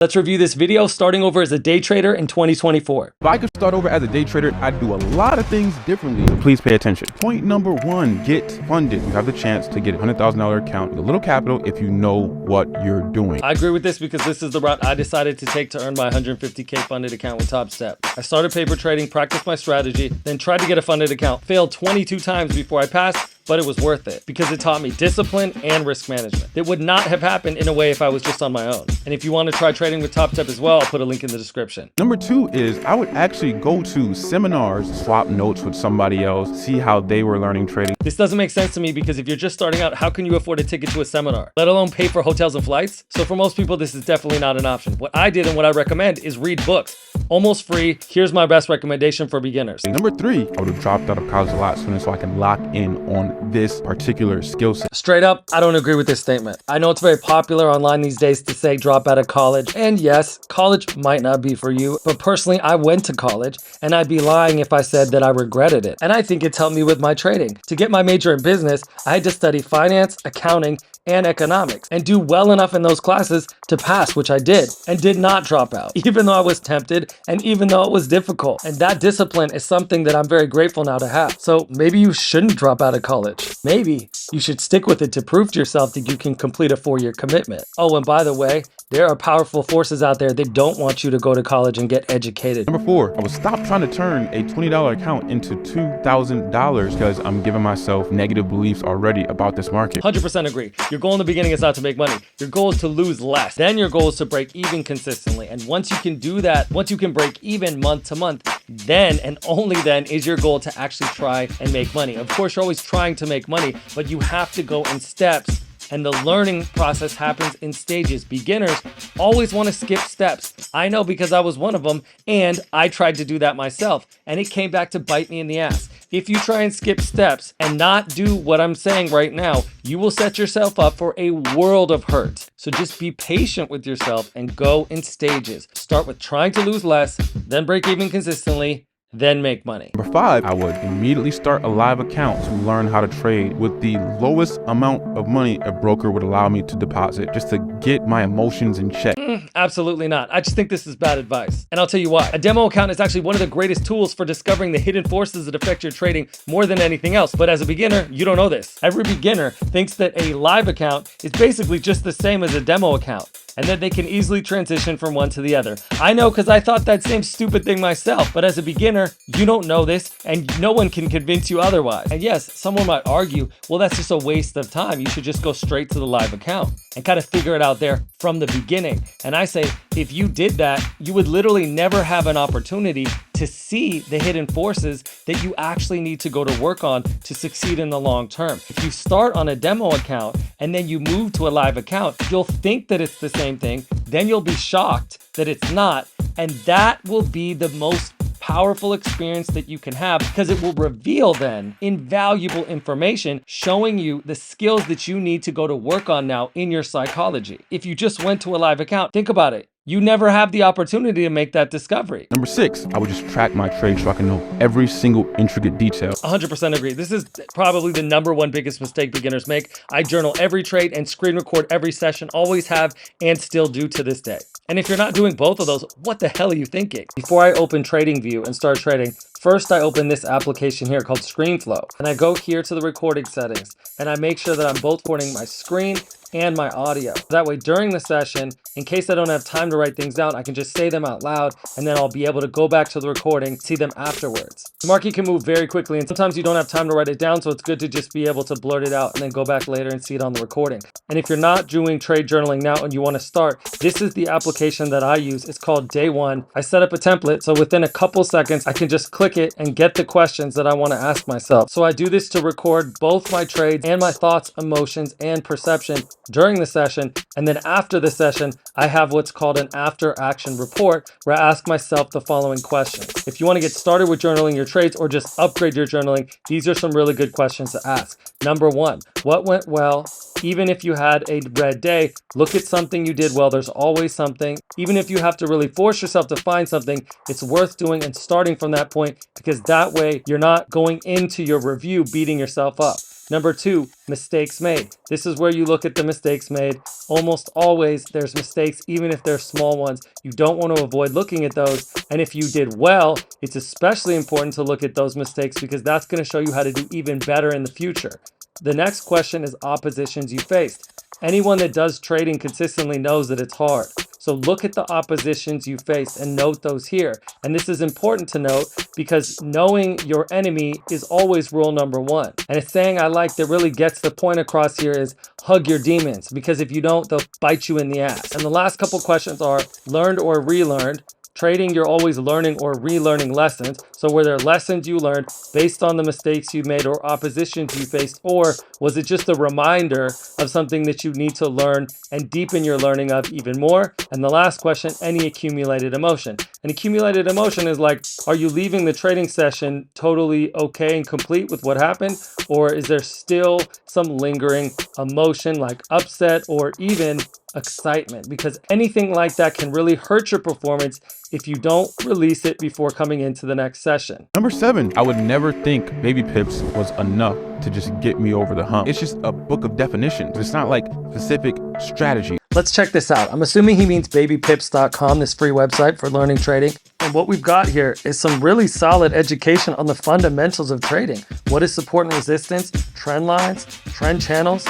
Let's review this video starting over as a day trader in 2024. If I could start over as a day trader, I'd do a lot of things differently. Please pay attention. Point number one, get funded. You have the chance to get a $100,000 account with a little capital if you know what you're doing. I agree with this because this is the route I decided to take to earn my 150K funded account with Top Step. I started paper trading, practiced my strategy, then tried to get a funded account. Failed 22 times before I passed, but it was worth it because it taught me discipline and risk management. It would not have happened in a way if I was just on my own. And if you want to try trading with Top Step as well, I'll put a link in the description. Number two is I would actually go to seminars, swap notes with somebody else, see how they were learning trading. This doesn't make sense to me because if you're just starting out, how can you afford a ticket to a seminar, let alone pay for hotels and flights? So for most people, this is definitely not an option. What I did and what I recommend is read books. Almost free. Here's my best recommendation for beginners. Number three, I would have dropped out of college a lot sooner so I can lock in on this particular skill set. Straight up, I don't agree with this statement. I know it's very popular online these days to say drop out of college. And yes, college might not be for you, but personally, I went to college and I'd be lying if I said that I regretted it. And I think it's helped me with my trading. To get my major in business, I had to study finance, accounting, and economics and do well enough in those classes to pass, which I did and did not drop out, even though I was tempted and even though it was difficult. And that discipline is something that I'm very grateful now to have. So maybe you shouldn't drop out of college. Maybe you should stick with it to prove to yourself that you can complete a 4-year commitment. Oh, and by the way, there are powerful forces out there that don't want you to go to college and get educated. Number four, I would stop trying to turn a $20 account into $2,000 because I'm giving myself negative beliefs already about this market. 100% agree. Your goal in the beginning is not to make money. Your goal is to lose less. Then your goal is to break even consistently. And once you can do that, once you can break even month to month, then and only then is your goal to actually try and make money. Of course, you're always trying to make money, but you have to go in steps. And the learning process happens in stages. Beginners always want to skip steps. I know because I was one of them and I tried to do that myself and it came back to bite me in the ass. If you try and skip steps and not do what I'm saying right now, you will set yourself up for a world of hurt. So just be patient with yourself and go in stages. Start with trying to lose less, then break even consistently, then make money. Number five, I would immediately start a live account to learn how to trade with the lowest amount of money a broker would allow me to deposit just to get my emotions in check. Absolutely not. I just think this is bad advice. And I'll tell you why. A demo account is actually one of the greatest tools for discovering the hidden forces that affect your trading more than anything else. But as a beginner, you don't know this. Every beginner thinks that a live account is basically just the same as a demo account, and that they can easily transition from one to the other. I know because I thought that same stupid thing myself, but as a beginner, you don't know this and no one can convince you otherwise. And yes, someone might argue, well, that's just a waste of time. You should just go straight to the live account and kind of figure it out there from the beginning. And I say, if you did that, you would literally never have an opportunity to see the hidden forces that you actually need to go to work on to succeed in the long term. If you start on a demo account and then you move to a live account, you'll think that it's the same thing. Then you'll be shocked that it's not. And that will be the most powerful experience that you can have because it will reveal then invaluable information showing you the skills that you need to go to work on now in your psychology. If you just went to a live account, think about it. You never have the opportunity to make that discovery. Number six, I would just track my trades so I can know every single intricate detail. 100% agree. This is probably the #1 biggest mistake beginners make. I journal every trade and screen record every session, always have and still do to this day. And if you're not doing both of those, what the hell are you thinking? Before I open TradingView and start trading, first I open this application here called ScreenFlow. And I go here to the recording settings and I make sure that I'm both recording my screen and my audio. That way during the session, in case I don't have time to write things down, I can just say them out loud and then I'll be able to go back to the recording, see them afterwards. The market can move very quickly and sometimes you don't have time to write it down, so it's good to just be able to blurt it out and then go back later and see it on the recording. And if you're not doing trade journaling now and you want to start, this is the application that I use. It's called Day One. I set up a template so within a couple seconds I can just click it and get the questions that I want to ask myself. So I do this to record both my trades and my thoughts, emotions, and perception during the session, and then after the session I have what's called an after action report where I ask myself the following questions. If you want to get started with journaling your trades or just upgrade your journaling, these are some really good questions to ask. Number one, what went well? Even if you had a red day, look at something you did well. There's always something. Even if you have to really force yourself to find something, it's worth doing and starting from that point, because that way you're not going into your review beating yourself up. Number 2, mistakes made. This is where you look at the mistakes made. Almost always there's mistakes, even if they're small ones. You don't want to avoid looking at those. And if you did well, it's especially important to look at those mistakes because that's going to show you how to do even better in the future. The next question is oppositions you faced. Anyone that does trading consistently knows that it's hard. So look at the oppositions you faced and note those here. And this is important to note because knowing your enemy is always rule number 1. And a saying I like that really gets the point across here is hug your demons, because if you don't, they'll bite you in the ass. And the last couple questions are learned or relearned. Trading, you're always learning or relearning lessons. So were there lessons you learned based on the mistakes you made or oppositions you faced, or was it just a reminder of something that you need to learn and deepen your learning of even more? And the last question, any accumulated emotion. An accumulated emotion is like, are you leaving the trading session totally okay and complete with what happened? Or is there still some lingering emotion like upset or even excitement? Because anything like that can really hurt your performance if you don't release it before coming into the next session. Number 7, I would never think baby pips was enough to just get me over the hump. It's just a book of definitions. It's not like specific strategy. Let's check this out. I'm assuming he means babypips.com, this free website for learning trading. And what we've got here is some really solid education on the fundamentals of trading. What is support and resistance, trend lines, trend channels?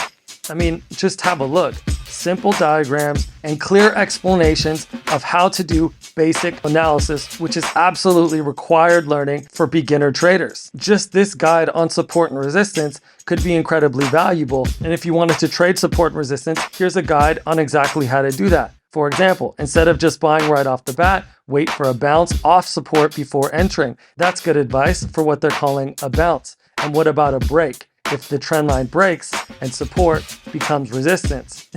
I mean, just have a look. Simple diagrams and clear explanations of how to do basic analysis, which is absolutely required learning for beginner traders. Just this guide on support and resistance could be incredibly valuable. And if you wanted to trade support and resistance, here's a guide on exactly how to do that. For example, instead of just buying right off the bat, wait for a bounce off support before entering. That's good advice for what they're calling a bounce. And what about a break? If the trend line breaks and support becomes resistance.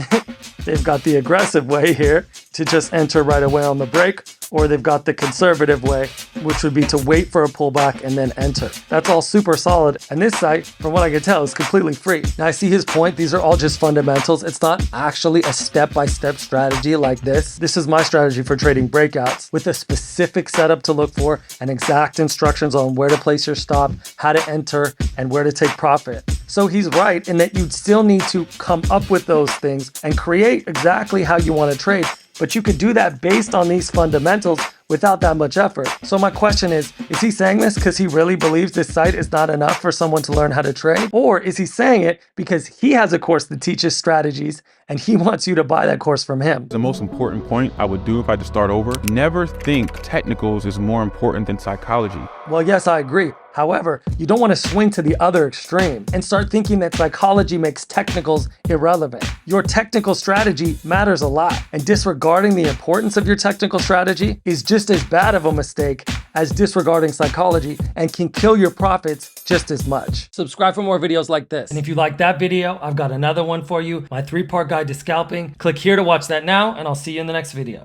They've got the aggressive way here to just enter right away on the break, or they've got the conservative way, which would be to wait for a pullback and then enter. That's all super solid. And this site, from what I can tell, is completely free. Now I see his point. These are all just fundamentals. It's not actually a step-by-step strategy like this. This is my strategy for trading breakouts with a specific setup to look for and exact instructions on where to place your stop, how to enter, and where to take profit. So he's right in that you'd still need to come up with those things and create exactly how you want to trade. But you could do that based on these fundamentals without that much effort. So my question is he saying this because he really believes this site is not enough for someone to learn how to trade? Or is he saying it because he has a course that teaches strategies and he wants you to buy that course from him? The most important point I would do if I had to start over, never think technicals is more important than psychology. Well, yes, I agree. However, you don't want to swing to the other extreme and start thinking that psychology makes technicals irrelevant. Your technical strategy matters a lot, and disregarding the importance of your technical strategy is just as bad of a mistake as disregarding psychology and can kill your profits just as much. Subscribe for more videos like this. And if you like that video, I've got another one for you, my 3-part guide to scalping. Click here to watch that now, and I'll see you in the next video.